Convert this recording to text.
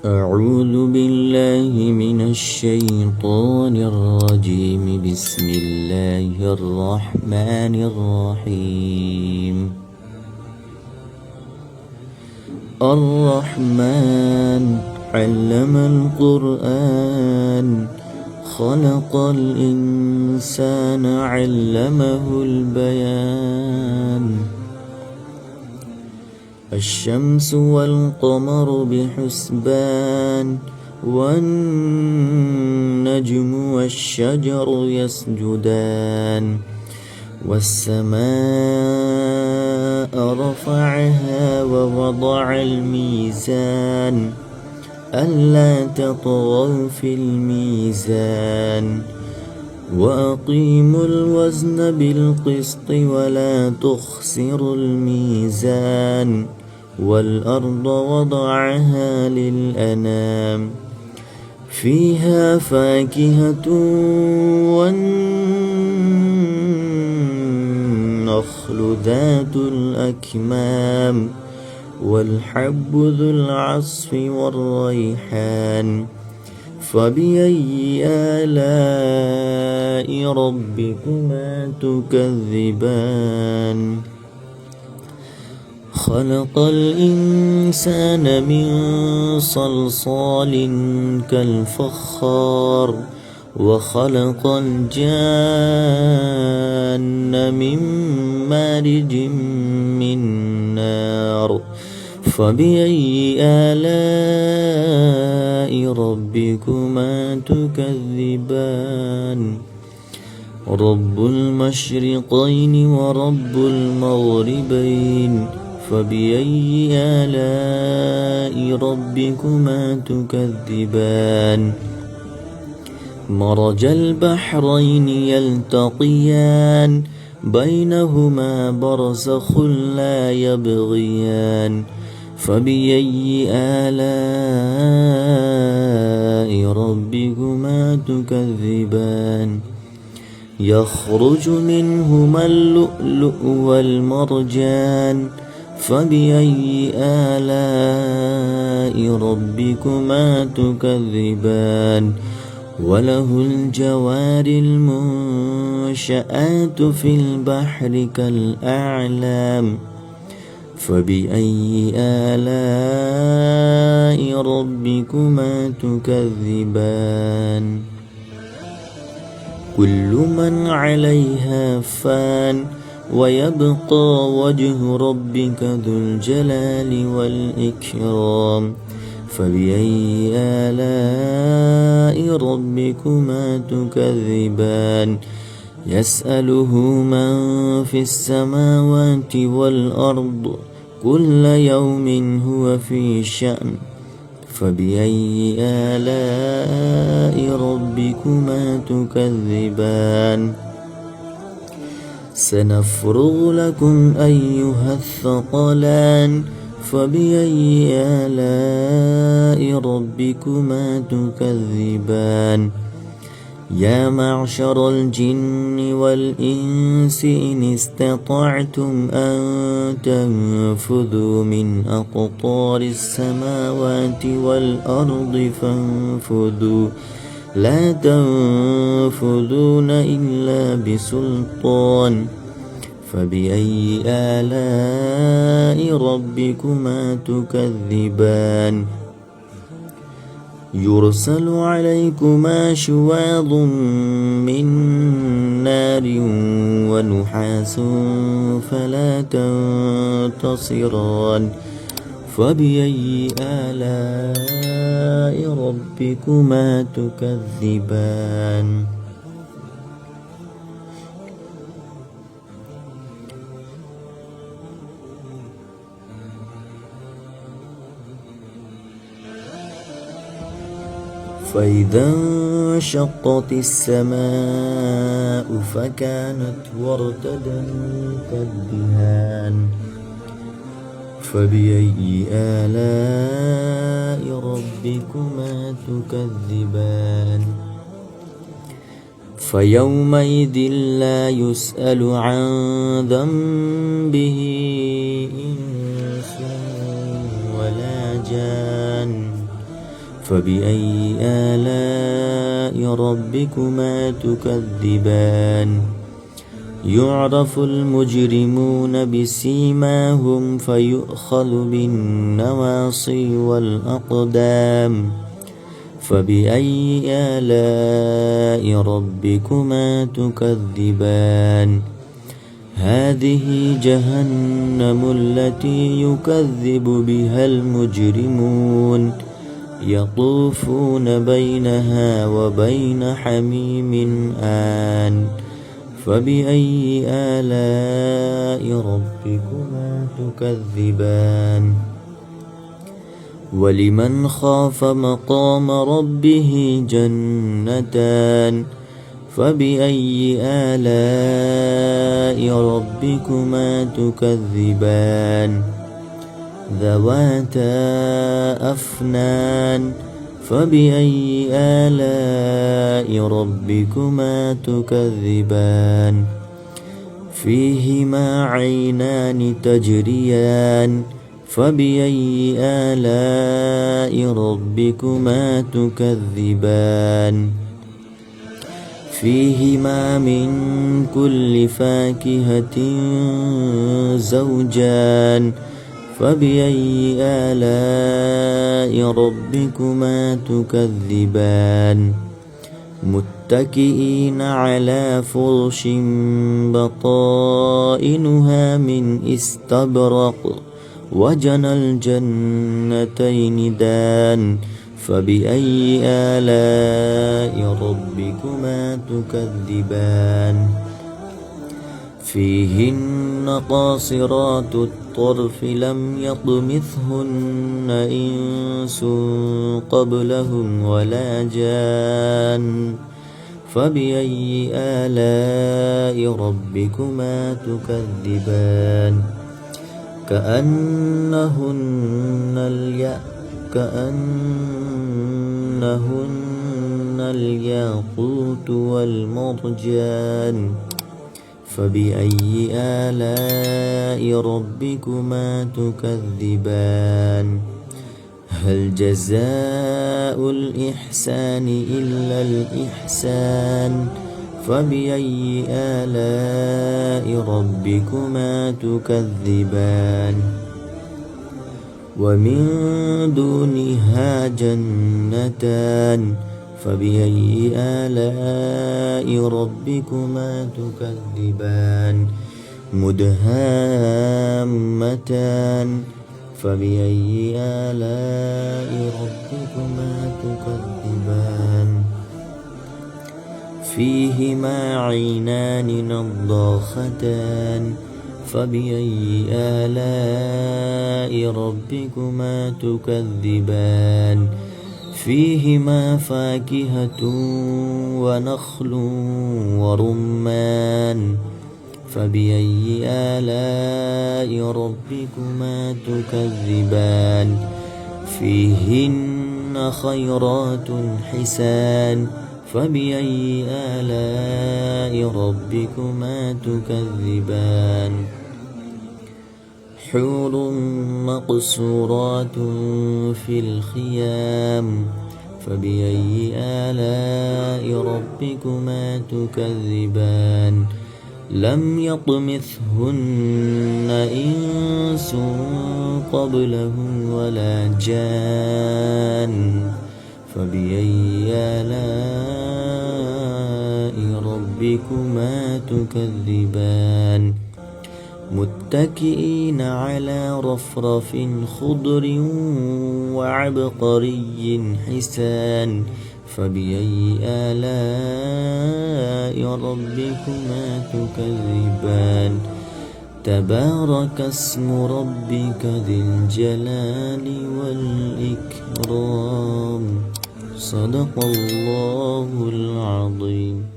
أعوذ بالله من الشيطان الرجيم. بسم الله الرحمن الرحيم. الرحمن علم القرآن خلق الإنسان علمه البيان. الشمس والقمر بحسبان والنجم والشجر يسجدان. والسماء رفعها ووضع الميزان ألا تطغوا في الميزان وأقيموا الوزن بالقسط ولا تخسروا الميزان. والأرض وضعها للأنام فيها فاكهة والنخل ذات الأكمام والحب ذو العصف والريحان. فبأي آلاء ربكما تكذبان؟ خلق الإنسان من صلصال كالفخار وخلق الجان من مارج من نار. فبأي آلاء ربكما تكذبان؟ رب المشرقين ورب المغربين. فبأي آلاء ربكما تكذبان؟ مرج البحرين يلتقيان بينهما برزخ لا يبغيان. فبأي آلاء ربكما تكذبان؟ يخرج منهما اللؤلؤ والمرجان. فبأي آلاء ربكما تكذبان؟ وله الجوار المنشآت في البحر كالأعلام. فبأي آلاء ربكما تكذبان؟ كل من عليها فان ويبقى وجه ربك ذو الجلال والإكرام. فبأي آلاء ربكما تكذبان؟ يسأله من في السماوات والأرض كل يوم هو في شأن. فبأي آلاء ربكما تكذبان؟ سنفرغ لكم أيها الثقلان. فبأي آلاء ربكما تكذبان؟ يا معشر الجن والإنس إن استطعتم أن تنفذوا من أقطار السماوات والأرض فانفذوا لا تنفذون إلا بسلطان. فبأي آلاء ربكما تكذبان؟ يرسل عليكما شواظ من نار ونحاس فلا تنتصران. فبأي آلاء ربكما تكذبان؟ فإذا انشقت السماء فكانت وردة كالدهان. فبأي آلاء ربكما تكذبان؟ فيومئذ لا يسأل عن ذنبه إنس ولا جان. فبأي آلاء ربكما تكذبان يعرف المجرمون بسيماهم فيؤخذ بالنواصي والأقدام فبأي آلاء ربكما تكذبان هذه جهنم التي يكذب بها المجرمون يطوفون بينها وبين حميم آن فبأي آلاء ربكما تكذبان ولمن خاف مقام ربه جنتان فبأي آلاء ربكما تكذبان ذواتا أفنان فبأي آلاء ربكما تكذبان فيهما عينان تجريان فبأي آلاء ربكما تكذبان فيهما من كل فاكهة زوجان فبأي آلاء ربكما تكذبان متكئين على فرش بطائنها من استبرق وجنى الجنتين دان فبأي آلاء ربكما تكذبان فيهن قاصرات الطرف لم يطمثهن إنس قبلهم ولا جان فبأي آلاء ربكما تكذبان كأنهن الياقوت والمرجان فبأي آلاء ربكما تكذبان هل جزاء الإحسان إلا الإحسان فبأي آلاء ربكما تكذبان ومن دونها جنتان فبأي آلاء ربكما تكذبان مدهامتان فبأي آلاء ربكما تكذبان فيهما عينان نضاختان فبأي آلاء ربكما تكذبان فيهما فاكهة ونخل ورمان فبأي آلاء ربكما تكذبان فيهن خيرات حسان فبأي آلاء ربكما تكذبان حور مقصورات في الخيام فبأي آلاء ربكما تكذبان لم يطمثهن إنس قبلهم ولا جان فبأي آلاء ربكما تكذبان متكئين على رفرف خضر وعبقري حسان فبأي آلاء ربكما تكذبان تبارك اسم ربك ذي الجلال والإكرام صدق الله العظيم.